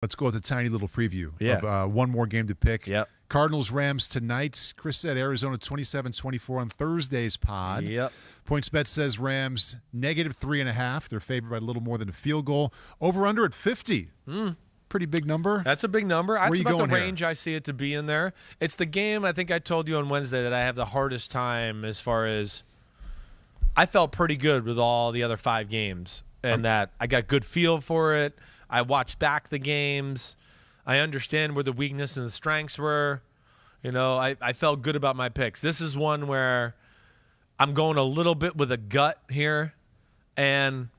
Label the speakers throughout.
Speaker 1: Let's go with a tiny little preview
Speaker 2: of
Speaker 1: one more game to pick.
Speaker 2: Yep.
Speaker 1: Cardinals-Rams tonight. Chris said Arizona 27-24 on Thursday's pod.
Speaker 2: Yep.
Speaker 1: PointsBet says Rams -3.5. They're favored by a little more than a field goal. Over-under at 50. Pretty big number.
Speaker 2: That's a big number. That's about the range
Speaker 1: here?
Speaker 2: I see it to be in there. It's the game, I think I told you on Wednesday, that I have the hardest time as far as I felt pretty good with all the other 5 games, and that I got good feel for it. I watched back the games. I understand where the weakness and the strengths were. You know, I felt good about my picks. This is one where I'm going a little bit with a gut here. And,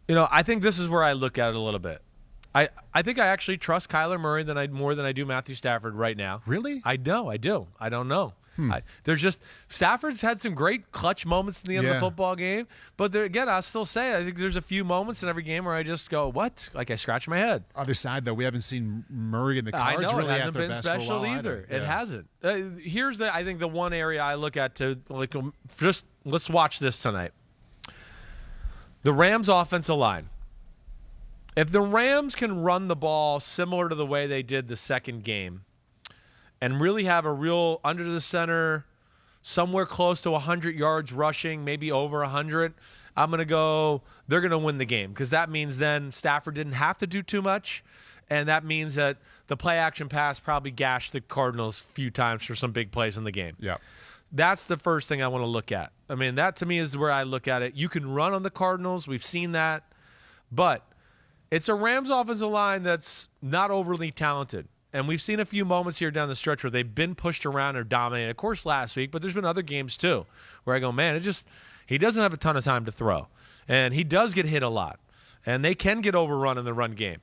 Speaker 2: you know, I think this is where I look at it a little bit. I think I actually trust Kyler Murray more than I do Matthew Stafford right now.
Speaker 1: Really?
Speaker 2: I know. I do. I don't know. Stafford's had some great clutch moments in the end of the football game, but there, again, I'll still say I think there's a few moments in every game where I just go, "What?" Like I scratch my head.
Speaker 1: Other side though, we haven't seen Murray in the Cards
Speaker 2: I know
Speaker 1: really
Speaker 2: it hasn't
Speaker 1: at their
Speaker 2: been
Speaker 1: best
Speaker 2: special
Speaker 1: for a while
Speaker 2: either.
Speaker 1: Yeah.
Speaker 2: It hasn't. Here's I think the one area I look at to like just let's watch this tonight. The Rams' offensive line. If the Rams can run the ball similar to the way they did the second game, and really have a real under the center, somewhere close to 100 yards rushing, maybe over 100, I'm going to go they're going to win the game, because that means then Stafford didn't have to do too much, and that means that the play-action pass probably gashed the Cardinals a few times for some big plays in the game.
Speaker 1: Yeah.
Speaker 2: That's the first thing I want to look at. I mean, that to me is where I look at it. You can run on the Cardinals. We've seen that. But it's a Rams offensive line that's not overly talented. And we've seen a few moments here down the stretch where they've been pushed around or dominated. Of course, last week, but there's been other games too where I go, man, he doesn't have a ton of time to throw. And he does get hit a lot. And they can get overrun in the run game.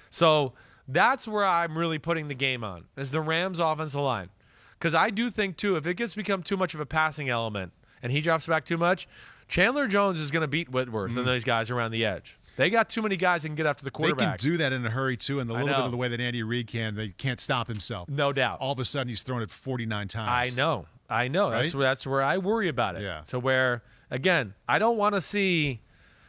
Speaker 2: So that's where I'm really putting the game on, is the Rams offensive line. Because I do think, too, if it gets become too much of a passing element and he drops back too much, Chandler Jones is going to beat Whitworth and those guys around the edge. They got too many guys that can get after the quarterback.
Speaker 1: They can do that in a hurry, too, and a little bit of the way that Andy Reid can. They can't stop himself.
Speaker 2: No doubt.
Speaker 1: All of a sudden, he's thrown it 49 times.
Speaker 2: I know.
Speaker 1: Right?
Speaker 2: That's where I worry about it.
Speaker 1: Yeah.
Speaker 2: So where, again, I don't want to see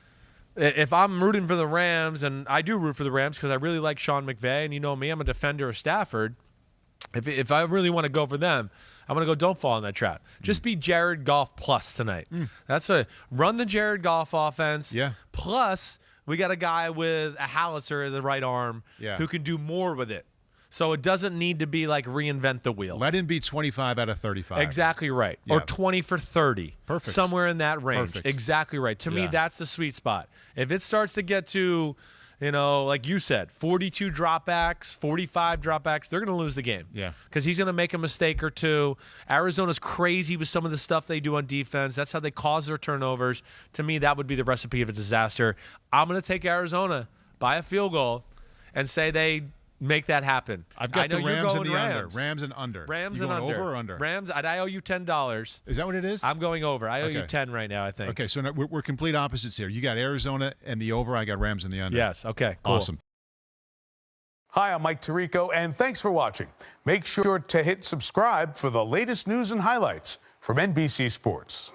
Speaker 2: – if I'm rooting for the Rams, and I do root for the Rams because I really like Sean McVay, and you know me, I'm a defender of Stafford. If I really want to go for them, I'm going to go don't fall in that trap. Just be Jared Goff plus tonight. Run the Jared Goff offense.
Speaker 1: Yeah.
Speaker 2: Plus, we got a guy with a howitzer in the right arm who can do more with it. So it doesn't need to be like reinvent the wheel.
Speaker 1: Let him be 25 out of 35.
Speaker 2: Exactly right. Or 20 for 30.
Speaker 1: Perfect.
Speaker 2: Somewhere in that range.
Speaker 1: Perfect.
Speaker 2: Exactly right. To me, that's the sweet spot. If it starts to get to, you know, like you said, 42 dropbacks, 45 dropbacks, they're going to lose the game.
Speaker 1: Yeah.
Speaker 2: Because he's going to make a mistake or two. Arizona's crazy with some of the stuff they do on defense. That's how they cause their turnovers. To me, that would be the recipe of a disaster. I'm going to take Arizona by a field goal and say they make that happen.
Speaker 1: I've got the Rams and the under.
Speaker 2: Rams.
Speaker 1: Rams and under.
Speaker 2: Rams
Speaker 1: you
Speaker 2: and
Speaker 1: going
Speaker 2: under.
Speaker 1: Over or under?
Speaker 2: Rams, I owe you $10.
Speaker 1: Is that what it is?
Speaker 2: I'm going over. I owe you 10 right now, I think.
Speaker 1: Okay, so we're complete opposites here. You got Arizona and the over. I got Rams and the under.
Speaker 2: Yes, okay, cool.
Speaker 1: Awesome.
Speaker 3: Hi, I'm Mike Tirico, and thanks for watching. Make sure to hit subscribe for the latest news and highlights from NBC Sports.